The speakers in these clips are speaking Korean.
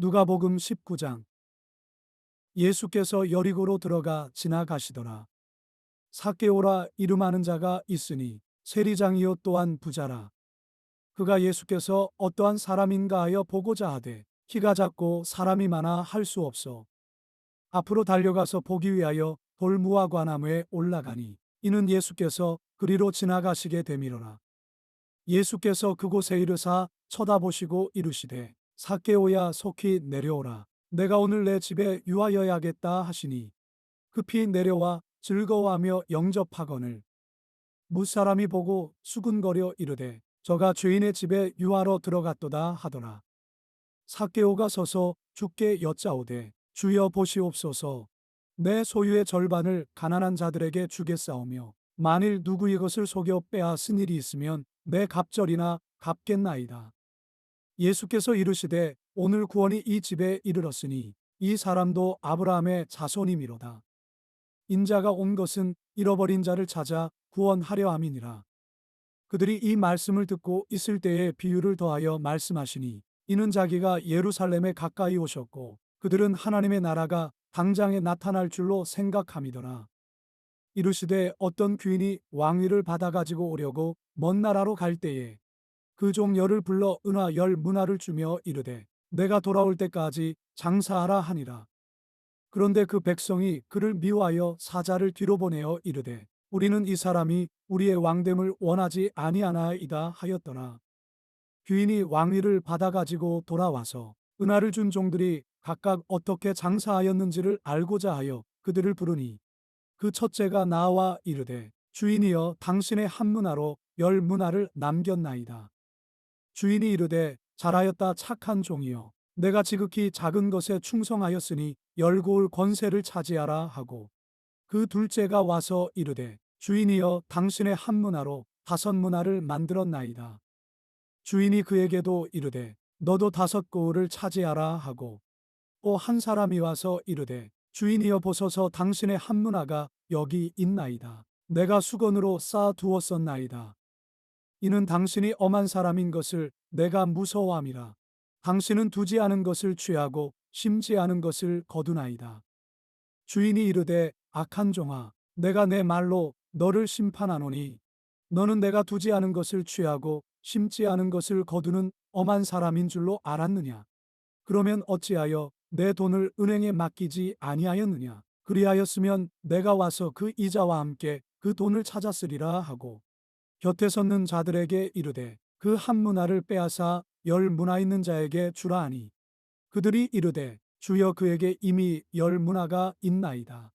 누가복음 19장. 예수께서 여리고로 들어가 지나가시더라. 삭개오라 이름하는 자가 있으니 세리장이요 또한 부자라. 그가 예수께서 어떠한 사람인가 하여 보고자 하되 키가 작고 사람이 많아 할 수 없어 앞으로 달려가서 보기 위하여 돌무화 관나무에 올라가니 이는 예수께서 그리로 지나가시게 되미러라. 예수께서 그곳에 이르사 쳐다보시고 이르시되 삭개오야 속히 내려오라. 내가 오늘 내 집에 유하여야겠다 하시니 급히 내려와 즐거워하며 영접하거늘 무사람이 보고 수군거려 이르되 저가 죄인의 집에 유하러 들어갔도다 하더라. 삭개오가 서서 주께 여짜오되 주여 보시옵소서. 내 소유의 절반을 가난한 자들에게 주겠사오며 만일 누구 이것을 속여 빼앗은 일이 있으면 내 갑절이나 갚겠나이다. 예수께서 이르시되 오늘 구원이 이 집에 이르렀으니 이 사람도 아브라함의 자손이미로다. 인자가 온 것은 잃어버린 자를 찾아 구원하려 함이니라. 그들이 이 말씀을 듣고 있을 때에 비유를 더하여 말씀하시니 이는 자기가 예루살렘에 가까이 오셨고 그들은 하나님의 나라가 당장에 나타날 줄로 생각함이더라. 이르시되 어떤 귀인이 왕위를 받아가지고 오려고 먼 나라로 갈 때에 그 종 열을 불러 은화 10문화를 주며 이르되 내가 돌아올 때까지 장사하라 하니라. 그런데 그 백성이 그를 미워하여 사자를 뒤로 보내어 이르되 우리는 이 사람이 우리의 왕됨을 원하지 아니하나이다 하였더라. 귀인이 왕위를 받아가지고 돌아와서 은화를 준 종들이 각각 어떻게 장사하였는지를 알고자 하여 그들을 부르니 그 첫째가 나와 이르되 주인이여 당신의 한 문화로 10문화를 남겼나이다. 주인이 이르되 잘하였다 착한 종이여 내가 지극히 작은 것에 충성하였으니 열고울 권세를 차지하라 하고 그 둘째가 와서 이르되 주인이여 당신의 한 문화로 5문화를 만들었나이다. 주인이 그에게도 이르되 너도 5고울을 차지하라 하고 또 한 사람이 와서 이르되 주인이여 보소서 당신의 한 문화가 여기 있나이다. 내가 수건으로 쌓아 두었었나이다. 이는 당신이 엄한 사람인 것을 내가 무서워함이라. 당신은 두지 않은 것을 취하고 심지 않은 것을 거두나이다. 주인이 이르되 악한 종아 내가 내 말로 너를 심판하노니 너는 내가 두지 않은 것을 취하고 심지 않은 것을 거두는 엄한 사람인 줄로 알았느냐. 그러면 어찌하여 내 돈을 은행에 맡기지 아니하였느냐. 그리하였으면 내가 와서 그 이자와 함께 그 돈을 찾았으리라 하고 곁에 섰는 자들에게 이르되 그 한 문화를 빼앗아 10문화 있는 자에게 주라 하니 그들이 이르되 주여 그에게 이미 10문화가 있나이다.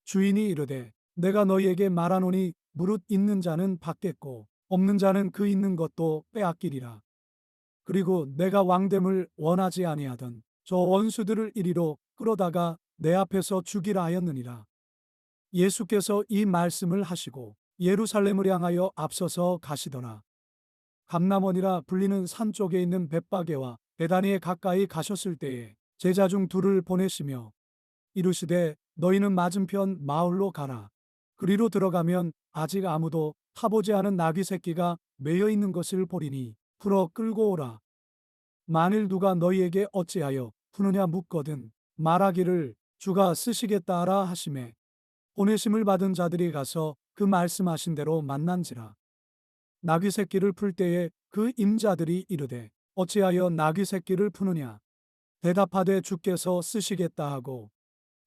주인이 이르되 내가 너희에게 말하노니 무릇 있는 자는 받겠고 없는 자는 그 있는 것도 빼앗기리라. 그리고 내가 왕됨을 원하지 아니하던 저 원수들을 이리로 끌어다가 내 앞에서 죽이라 하였느니라. 예수께서 이 말씀을 하시고 예루살렘을 향하여 앞서서 가시더라. 감람원이라 불리는 산 쪽에 있는 벳바게와 베다니에 가까이 가셨을 때에 제자 중 둘을 보내시며 이르시되 너희는 맞은편 마을로 가라. 그리로 들어가면 아직 아무도 타보지 않은 나귀 새끼가 매여 있는 것을 보리니 풀어 끌고 오라. 만일 누가 너희에게 어찌하여 푸느냐 묻거든 말하기를 주가 쓰시겠다 하라 하시매 보내심을 받은 자들이 가서 그 말씀하신 대로 만난지라. 나귀 새끼를 풀 때에 그 임자들이 이르되 어찌하여 나귀 새끼를 푸느냐 대답하되 주께서 쓰시겠다 하고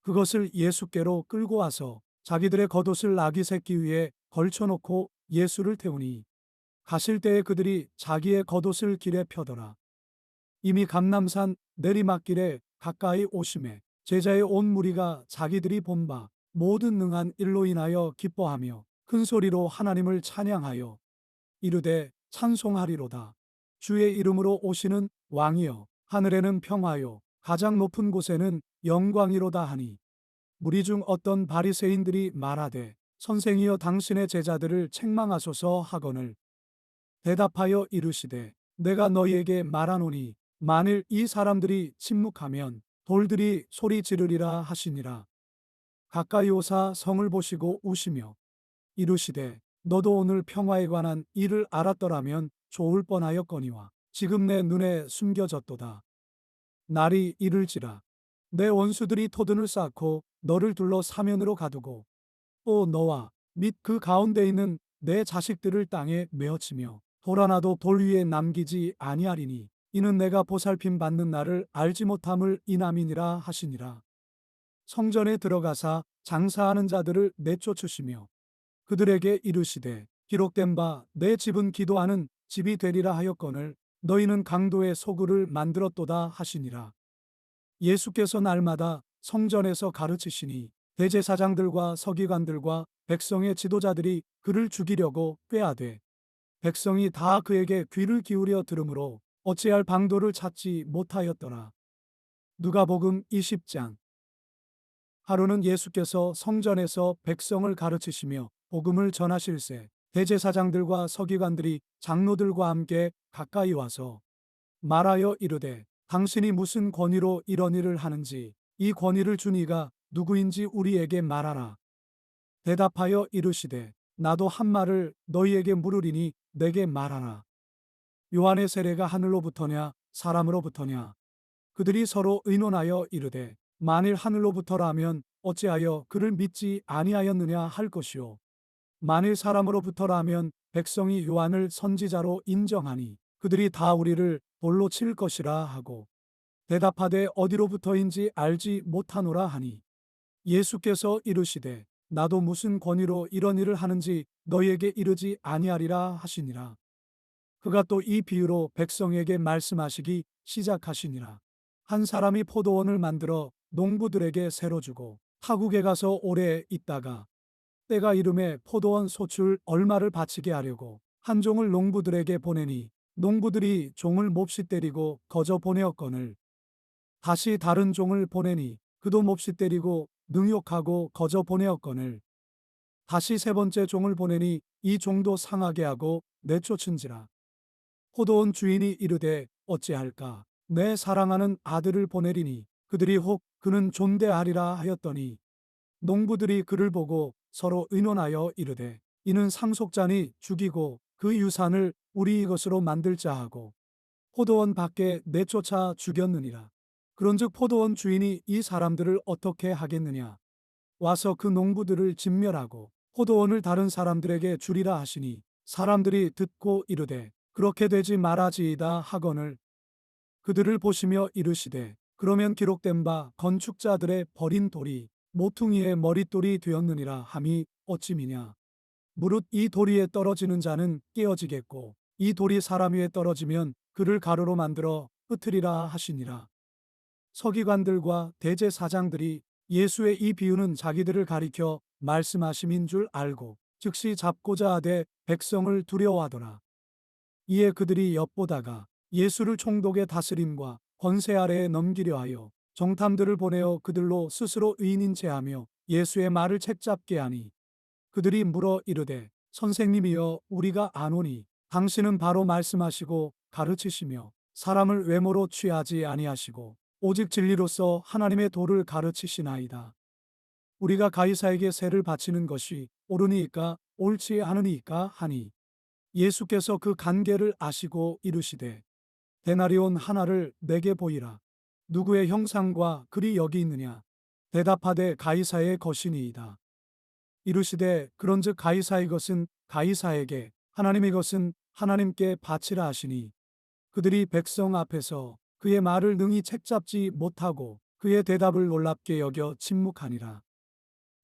그것을 예수께로 끌고 와서 자기들의 겉옷을 나귀 새끼 위에 걸쳐놓고 예수를 태우니 가실 때에 그들이 자기의 겉옷을 길에 펴더라. 이미 감람산 내리막길에 가까이 오심에 제자의 온 무리가 자기들이 본 바 모든 능한 일로 인하여 기뻐하며 큰 소리로 하나님을 찬양하여 이르되 찬송하리로다. 주의 이름으로 오시는 왕이여 하늘에는 평화요 가장 높은 곳에는 영광이로다 하니 무리 중 어떤 바리새인들이 말하되 선생이여 당신의 제자들을 책망하소서 하거늘 대답하여 이르시되 내가 너희에게 말하노니 만일 이 사람들이 침묵하면 돌들이 소리 지르리라 하시니라. 가까이 오사 성을 보시고 우시며 이르시되 너도 오늘 평화에 관한 일을 알았더라면 좋을 뻔하였거니와 지금 내 눈에 숨겨졌도다. 날이 이를지라. 내 원수들이 토둔을 쌓고 너를 둘러 사면으로 가두고 또 너와 및 그 가운데 있는 내 자식들을 땅에 메어치며 돌 하나도 돌 위에 남기지 아니하리니 이는 내가 보살핌 받는 날을 알지 못함을 인함이니라 하시니라. 성전에 들어가사 장사하는 자들을 내쫓으시며 그들에게 이르시되 기록된 바 내 집은 기도하는 집이 되리라 하였거늘 너희는 강도의 소굴을 만들었도다 하시니라. 예수께서 날마다 성전에서 가르치시니 대제사장들과 서기관들과 백성의 지도자들이 그를 죽이려고 꾀하되 백성이 다 그에게 귀를 기울여 들으므로 어찌할 방도를 찾지 못하였더라. 누가복음 20장. 하루는 예수께서 성전에서 백성을 가르치시며 복음을 전하실세 대제사장들과 서기관들이 장로들과 함께 가까이 와서 말하여 이르되 당신이 무슨 권위로 이런 일을 하는지 이 권위를 준 이가 누구인지 우리에게 말하라. 대답하여 이르시되 나도 한 말을 너희에게 물으리니 내게 말하라. 요한의 세례가 하늘로부터냐 사람으로부터냐. 그들이 서로 의논하여 이르되 만일 하늘로부터라면 어찌하여 그를 믿지 아니하였느냐 할 것이요 만일 사람으로부터라면 백성이 요한을 선지자로 인정하니 그들이 다 우리를 돌로 칠 것이라 하고 대답하되 어디로부터인지 알지 못하노라 하니 예수께서 이르시되 나도 무슨 권위로 이런 일을 하는지 너희에게 이르지 아니하리라 하시니라. 그가 또 이 비유로 백성에게 말씀하시기 시작하시니라. 한 사람이 포도원을 만들어 농부들에게 새로 주고 타국에 가서 오래 있다가 때가 이름에 포도원 소출 얼마를 바치게 하려고 한 종을 농부들에게 보내니 농부들이 종을 몹시 때리고 거저 보내었거늘 다시 다른 종을 보내니 그도 몹시 때리고 능욕하고 거저 보내었거늘 다시 세 번째 종을 보내니 이 종도 상하게 하고 내쫓은지라. 포도원 주인이 이르되 어찌할까 내 사랑하는 아들을 보내리니 그들이 혹 그는 존대하리라 하였더니 농부들이 그를 보고 서로 의논하여 이르되 이는 상속자니 죽이고 그 유산을 우리 이것으로 만들자 하고 포도원 밖에 내쫓아 죽였느니라. 그런즉 포도원 주인이 이 사람들을 어떻게 하겠느냐. 와서 그 농부들을 진멸하고 포도원을 다른 사람들에게 주리라 하시니 사람들이 듣고 이르되 그렇게 되지 말아지이다 하거늘 그들을 보시며 이르시되 그러면 기록된 바 건축자들의 버린 돌이 모퉁이의 머릿돌이 되었느니라 함이 어찌미냐. 무릇 이 돌 위에 떨어지는 자는 깨어지겠고 이 돌이 사람 위에 떨어지면 그를 가루로 만들어 흩으리라 하시니라. 서기관들과 대제사장들이 예수의 이 비유는 자기들을 가리켜 말씀하심인 줄 알고 즉시 잡고자 하되 백성을 두려워하더라. 이에 그들이 엿보다가 예수를 총독의 다스림과 권세 아래에 넘기려 하여 정탐들을 보내어 그들로 스스로 의인인 체하며 예수의 말을 책잡게 하니 그들이 물어 이르되 선생님이여 우리가 아노니 당신은 바로 말씀하시고 가르치시며 사람을 외모로 취하지 아니하시고 오직 진리로서 하나님의 도를 가르치시나이다. 우리가 가이사에게 세를 바치는 것이 옳으니까 옳지 않으니까 하니 예수께서 그 간계를 아시고 이르시되 데나리온 하나를 내게 보이라. 누구의 형상과 글이 여기 있느냐. 대답하되 가이사의 것이니이다. 이르시되 그런즉 가이사의 것은 가이사에게 하나님의 것은 하나님께 바치라 하시니 그들이 백성 앞에서 그의 말을 능히 책잡지 못하고 그의 대답을 놀랍게 여겨 침묵하니라.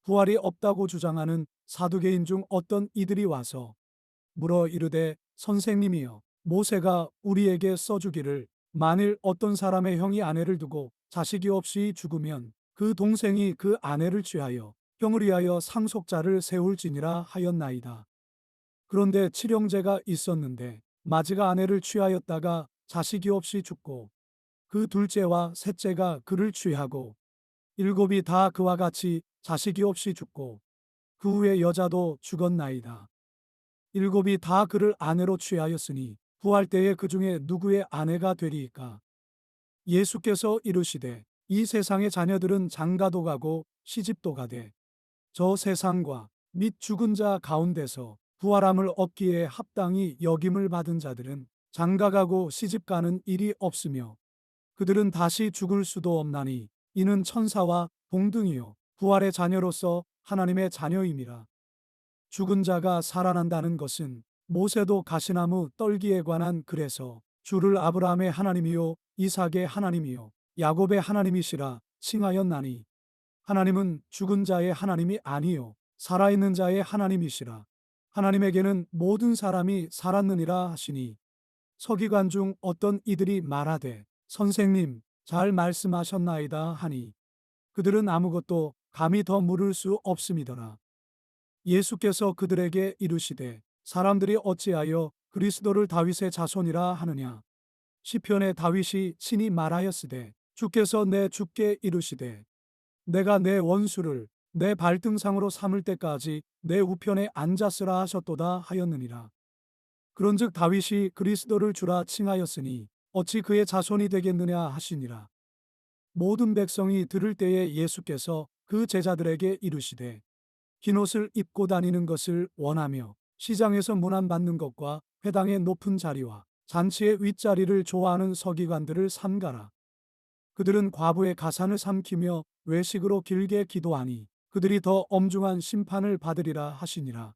부활이 없다고 주장하는 사두개인 중 어떤 이들이 와서 물어 이르되 선생님이여 모세가 우리에게 써주기를 만일 어떤 사람의 형이 아내를 두고 자식이 없이 죽으면 그 동생이 그 아내를 취하여 형을 위하여 상속자를 세울지니라 하였나이다. 그런데 칠형제가 있었는데 마지가 아내를 취하였다가 자식이 없이 죽고 그 둘째와 셋째가 그를 취하고 일곱이 다 그와 같이 자식이 없이 죽고 그 후에 여자도 죽었나이다. 일곱이 다 그를 아내로 취하였으니 부활 때에 그 중에 누구의 아내가 되리이까. 예수께서 이르시되 이 세상의 자녀들은 장가도 가고 시집도 가되 저 세상과 및 죽은 자 가운데서 부활함을 얻기에 합당히 여김을 받은 자들은 장가가고 시집가는 일이 없으며 그들은 다시 죽을 수도 없나니 이는 천사와 동등이요 부활의 자녀로서 하나님의 자녀임이라. 죽은 자가 살아난다는 것은 모세도 가시나무 떨기에 관한 글에서 주를 아브라함의 하나님이요 이삭의 하나님이요 야곱의 하나님이시라 칭하였나니, 하나님은 죽은 자의 하나님이 아니요 살아있는 자의 하나님이시라. 하나님에게는 모든 사람이 살았느니라 하시니, 서기관 중 어떤 이들이 말하되 선생님 잘 말씀하셨나이다 하니, 그들은 아무것도 감히 더 물을 수 없음이더라. 예수께서 그들에게 이르시되 사람들이 어찌하여 그리스도를 다윗의 자손이라 하느냐. 시편에 다윗이 친히 말하였으되 주께서 내 주께 이르시되 내가 내 원수를 내 발등상으로 삼을 때까지 내 우편에 앉았으라 하셨도다 하였느니라. 그런즉 다윗이 그리스도를 주라 칭하였으니 어찌 그의 자손이 되겠느냐 하시니라. 모든 백성이 들을 때에 예수께서 그 제자들에게 이르시되 흰옷을 입고 다니는 것을 원하며 시장에서 문안받는 것과 회당의 높은 자리와 잔치의 윗자리를 좋아하는 서기관들을 삼가라. 그들은 과부의 가산을 삼키며 외식으로 길게 기도하니 그들이 더 엄중한 심판을 받으리라 하시니라.